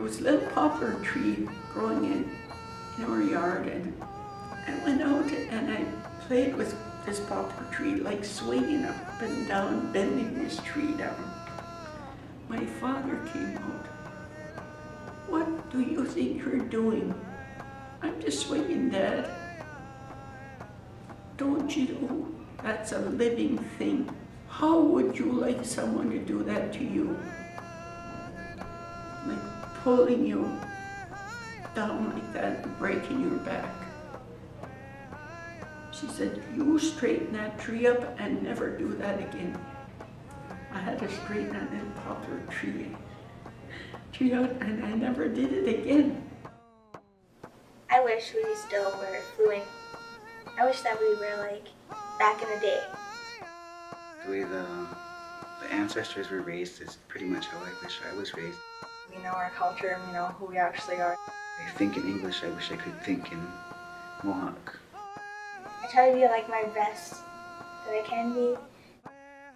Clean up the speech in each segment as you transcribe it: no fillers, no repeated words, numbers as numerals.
was a little poplar tree growing in our yard, and I went out and I played with this poplar tree, like swinging up and down, bending this tree down. My father came out. "What do you think you're doing?" "I'm just swinging, Dad." "Don't you know that's a living thing? How would you like someone to do that to you? Like pulling you down like that and breaking your back." She said, "You straighten that tree up and never do that again." I had to straighten that little poplar tree out, and I never did it again. I wish we still were fluent. I wish that we were like back in the day. The way the ancestors were raised is pretty much how I wish I was raised. We know our culture and we know who we actually are. I think in English, I wish I could think in Mohawk. I try to be like my best that I can be.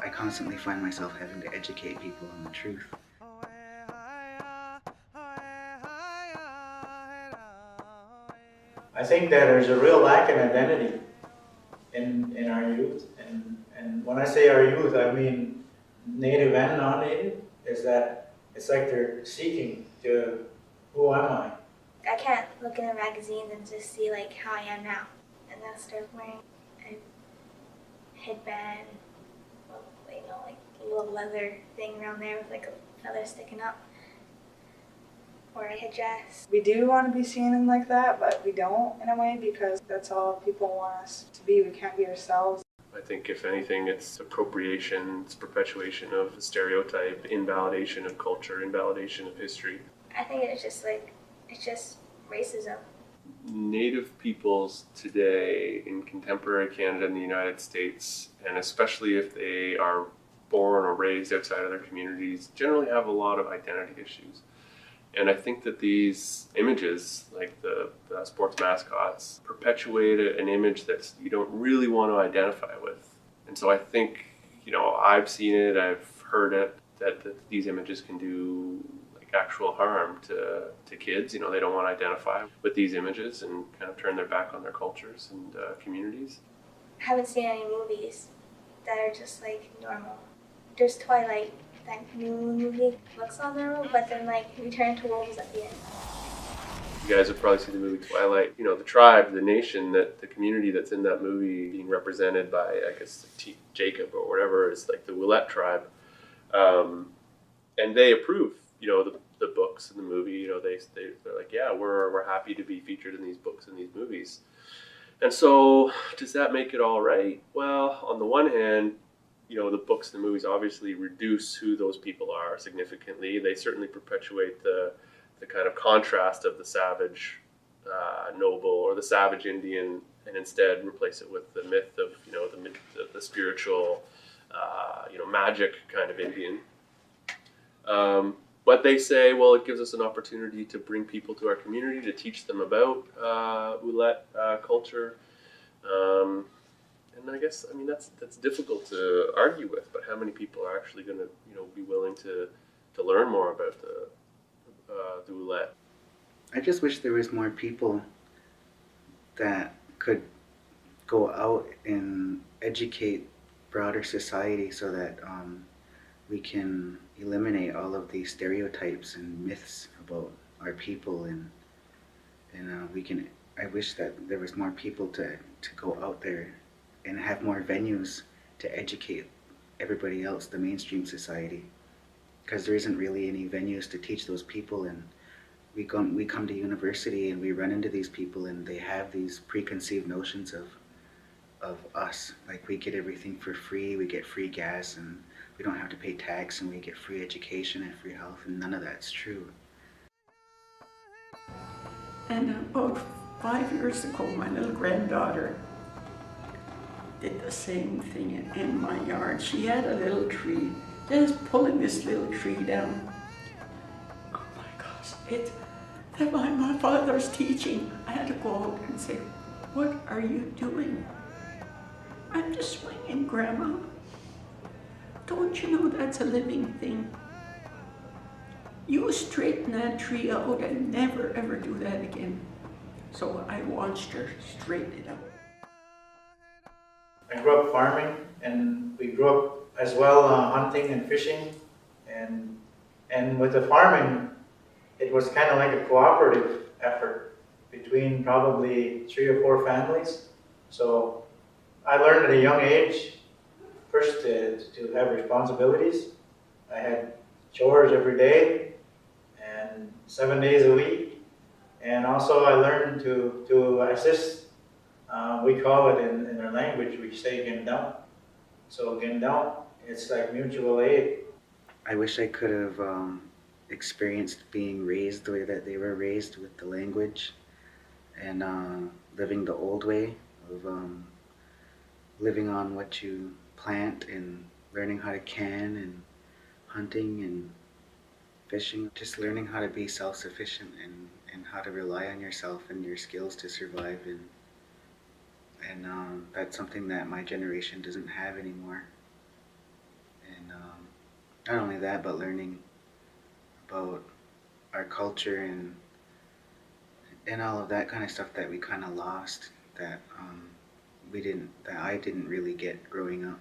I constantly find myself having to educate people on the truth. I think that there's a real lack in identity in our youth. And when I say our youth, I mean native and non-native, is that it's like they're seeking to, who am I? I can't look in a magazine and just see like how I am now. And then start wearing a headband, you know, like a little leather thing around there with like a feather sticking up. Or a headdress. We do want to be seen in like that, but we don't in a way because that's all people want us to be. We can't be ourselves. I think if anything, it's appropriation, it's perpetuation of stereotype, invalidation of culture, invalidation of history. I think it's just racism. Native peoples today in contemporary Canada and the United States, and especially if they are born or raised outside of their communities, generally have a lot of identity issues. And I think that these images, like the sports mascots, perpetuate an image that you don't really want to identify with. And so I think, you know, I've seen it, I've heard it, that these images can do like actual harm to kids. You know, they don't want to identify with these images and kind of turn their back on their cultures and communities. I haven't seen any movies that are just like normal. There's Twilight. That new movie looks all normal, but then like we turn to wolves at the end. You guys have probably seen the movie Twilight. You know, the tribe, the nation, that the community that's in that movie being represented by, I guess, Jacob or whatever, is like the Willet tribe. And they approve, you know, the books and the movie. You know, they're like, yeah, we're happy to be featured in these books and these movies. And so, does that make it all right? Well, on the one hand, you know, the books and the movies obviously reduce who those people are significantly. They certainly perpetuate the kind of contrast of the savage noble or the savage Indian, and instead replace it with the myth of, you know, the spiritual, you know, magic kind of Indian. But they say, well, it gives us an opportunity to bring people to our community, to teach them about Willet culture. And I guess, I mean, that's difficult to argue with, but how many people are actually going to, you know, be willing to learn more about the Willet? I just wish there was more people that could go out and educate broader society so that we can eliminate all of these stereotypes and myths about our people, and I wish that there was more people to go out there and have more venues to educate everybody else, the mainstream society, because there isn't really any venues to teach those people. And we come to university and we run into these people and they have these preconceived notions of us, like we get everything for free, we get free gas and we don't have to pay tax and we get free education and free health, and none of that's true. And about 5 years ago, my little granddaughter did the same thing in my yard. She had a little tree, just pulling this little tree down. Oh my gosh, that my father's teaching. I had to go out and say, "What are you doing?" "I'm just swinging, Grandma." "Don't you know that's a living thing?" You straighten that tree out and never ever do that again. So I watched her straighten it out. I grew up farming, and we grew up as well hunting and fishing, and with the farming, it was kind of like a cooperative effort between probably 3 or 4 families. So I learned at a young age, first to have responsibilities. I had chores every day and 7 days a week, and also I learned to assist. We call it in our language, we say gendam. So gendam, it's like mutual aid. I wish I could have experienced being raised the way that they were raised with the language, and living the old way of living on what you plant and learning how to can and hunting and fishing. Just learning how to be self-sufficient and how to rely on yourself and your skills to survive. And that's something that my generation doesn't have anymore. And not only that, but learning about our culture and all of that kind of stuff that we kind of lost, that I didn't really get growing up.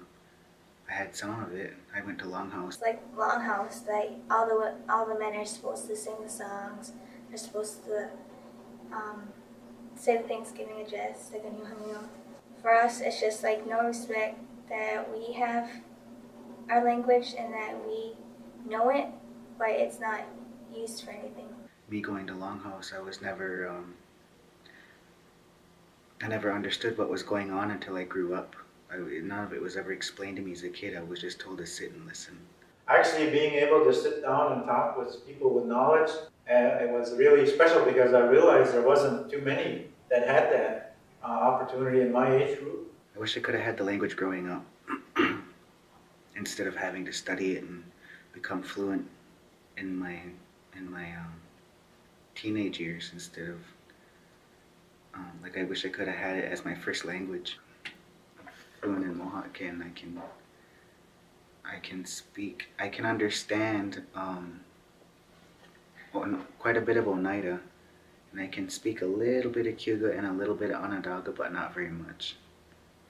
I had some of it. I went to Longhouse. It's like Longhouse, like all the men are supposed to sing the songs. They're supposed to say the Thanksgiving address, like a new hamil. For us, it's just like no respect that we have our language and that we know it, but it's not used for anything. Me going to Longhouse, I was never, I never understood what was going on until I grew up. None of it was ever explained to me as a kid. I was just told to sit and listen. Actually, being able to sit down and talk with people with knowledge, it was really special because I realized there wasn't too many that had that opportunity in my age group. I wish I could have had the language growing up instead of having to study it and become fluent in my teenage years instead of like I wish I could have had it as my first language. Fluent in Mohawk, and I can speak, I can understand quite a bit of Oneida, and I can speak a little bit of Cayuga and a little bit of Onondaga, but not very much,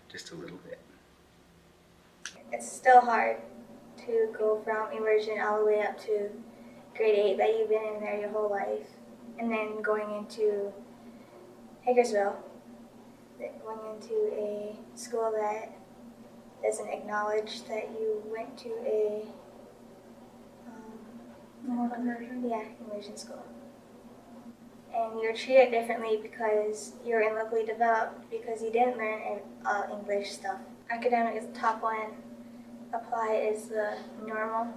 just a little bit. It's still hard to go from immersion all the way up to grade 8 that you've been in there your whole life, and then going into Hagersville, going into a school that doesn't acknowledge that you went to a immersion school. And you're treated differently because you're in locally developed, because you didn't learn English stuff. Academic is the top one, applied is the normal.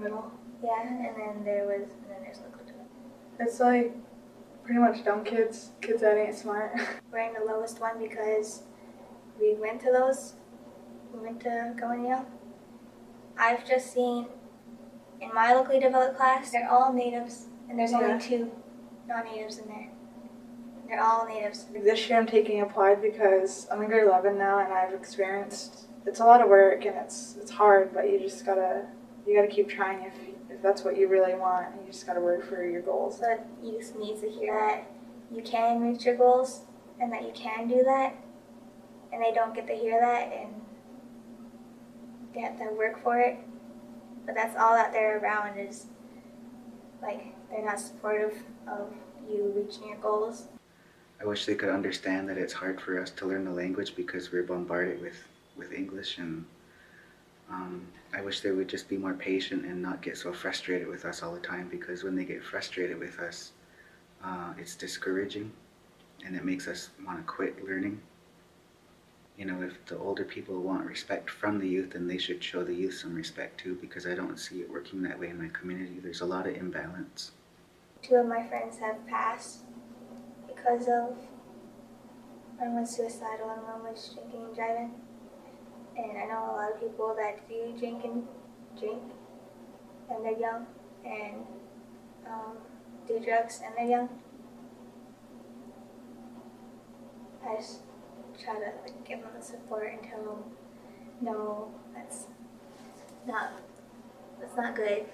Middle. Yeah, and then there's locally developed. It's like pretty much dumb kids that ain't smart. We're in the lowest one because we went to those. We went to Gowanio. I've just seen in my locally developed class, they're all natives, and there's only 2 non-natives in there. They're all natives. This year I'm taking applied because I'm in grade 11 now, and I've experienced it's a lot of work and it's hard, but you gotta keep trying if that's what you really want. You just gotta work for your goals. So youth needs to hear that you can reach your goals and that you can do that, and they don't get to hear that, and they have to work for it. But that's all that they're around is like they're not supportive of you reaching your goals. I wish they could understand that it's hard for us to learn the language because we're bombarded with English, and I wish they would just be more patient and not get so frustrated with us all the time, because when they get frustrated with us, it's discouraging and it makes us want to quit learning. You know, if the older people want respect from the youth, then they should show the youth some respect too, because I don't see it working that way in my community. There's a lot of imbalance. 2 of my friends have passed because of one was suicidal and one was drinking and driving. And I know a lot of people that do drink and they're young, and do drugs and they're young. I just try to give them the support and tell them, no, that's not good.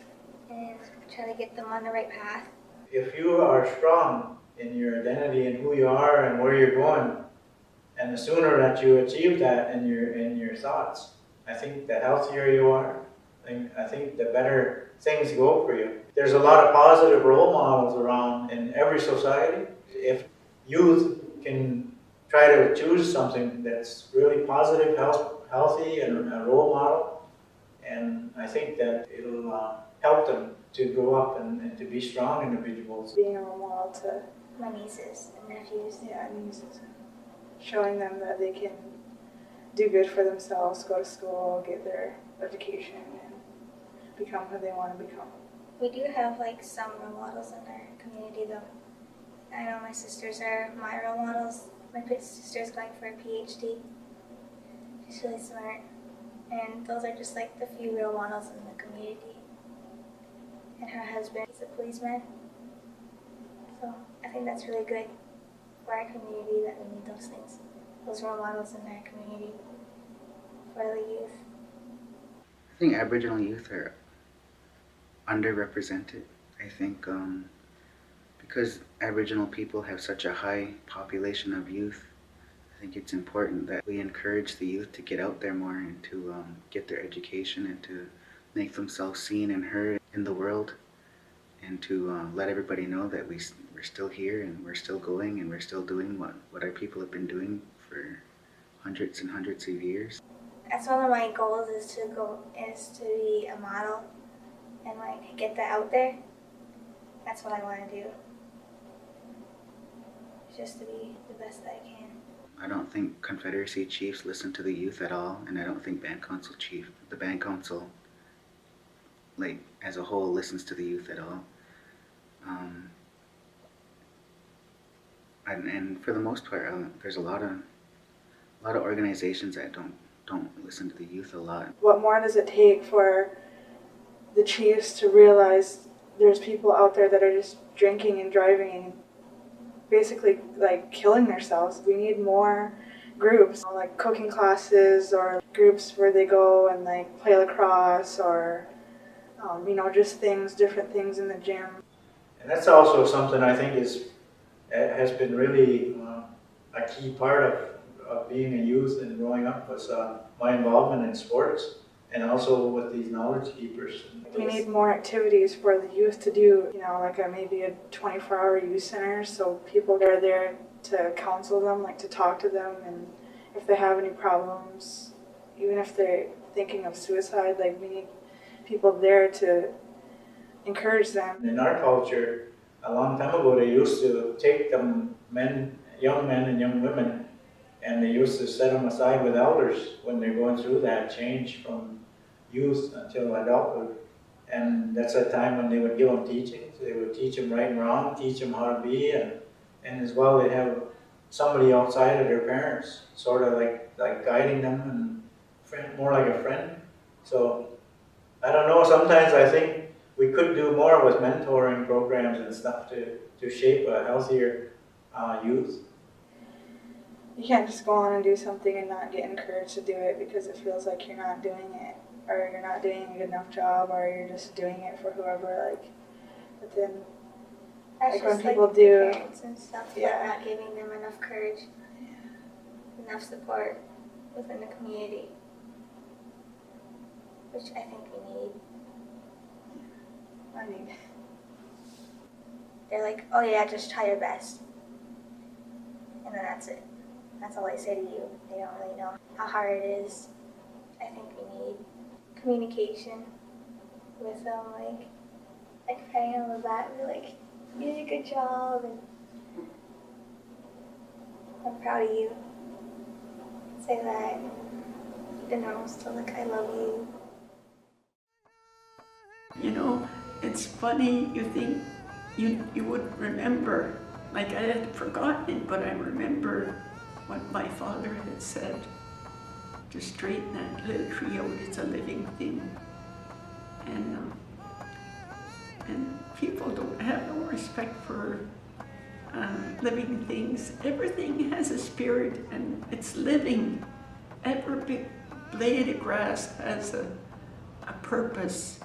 and try to get them on the right path. If you are strong in your identity and who you are and where you're going, and the sooner that you achieve that in your thoughts, I think the healthier you are. I think the better things go for you. There's a lot of positive role models around in every society. If youth can try to choose something that's really positive, healthy, and a role model, and I think that it'll help them to grow up and to be strong individuals. Being a role model to My nieces and nephews. nieces, showing them that they can do good for themselves, go to school, get their education, and become who they want to become. We do have like some role models in our community though. I know my sisters are my role models. My sister's going for a PhD. She's really smart. And those are just like the few role models in the community. And her husband is a policeman. So I think that's really good for our community that we need those things. Those role models in our community for the youth. I think Aboriginal youth are underrepresented. I think because Aboriginal people have such a high population of youth, I think it's important that we encourage the youth to get out there more and to get their education and to make themselves seen and heard in the world, and to let everybody know that we're still here and we're still going and we're still doing what our people have been doing for hundreds and hundreds of years. That's one of my goals is to be a model and like get that out there. That's what I want to do. Just to be the best that I can. I don't think Confederacy chiefs listen to the youth at all, and I don't think the band council, like as a whole, listens to the youth at all. And for the most part, there's a lot of organizations that don't listen to the youth a lot. What more does it take for the chiefs to realize there's people out there that are just drinking and driving and basically like killing themselves? We need more groups, like cooking classes or groups where they go and like play lacrosse or just different things in the gym. And that's also something I think has been really a key part of being a youth and growing up was my involvement in sports and also with these knowledge keepers. We need more activities for the youth to do, like maybe a 24-hour youth center, so people are there to counsel them, like to talk to them, and if they have any problems, even if they're thinking of suicide, like we need people there to encourage them. In our culture, a long time ago, they used to take them young men and young women, and they used to set them aside with elders when they're going through that change from youth until adulthood. And that's a time when they would give them teachings. They would teach them right and wrong, teach them how to be, and as well they'd have somebody outside of their parents, sort of like guiding them and more like a friend. So I don't know, sometimes I think we could do more with mentoring programs and stuff to shape a healthier youth. You can't just go on and do something and not get encouraged to do it because it feels like you're not doing it, or you're not doing a good enough job, or you're just doing it for whoever, but then That's when just people the do, parents and stuff, yeah. not giving them enough courage, enough support within the community, which I think we need. I mean, They're like, oh yeah, just try your best. And then that's it. That's all they say to you. They don't really know how hard it is. I think we need communication with them, like patting on the back and be like, you did a good job, and I'm proud of you. Say that. The normal still like, I love you. It's funny, you think you wouldn't remember. Like I had forgotten it, but I remember what my father had said. To straighten that little tree out, it's a living thing. And people don't have no respect for living things. Everything has a spirit and it's living. Every blade of grass has a purpose.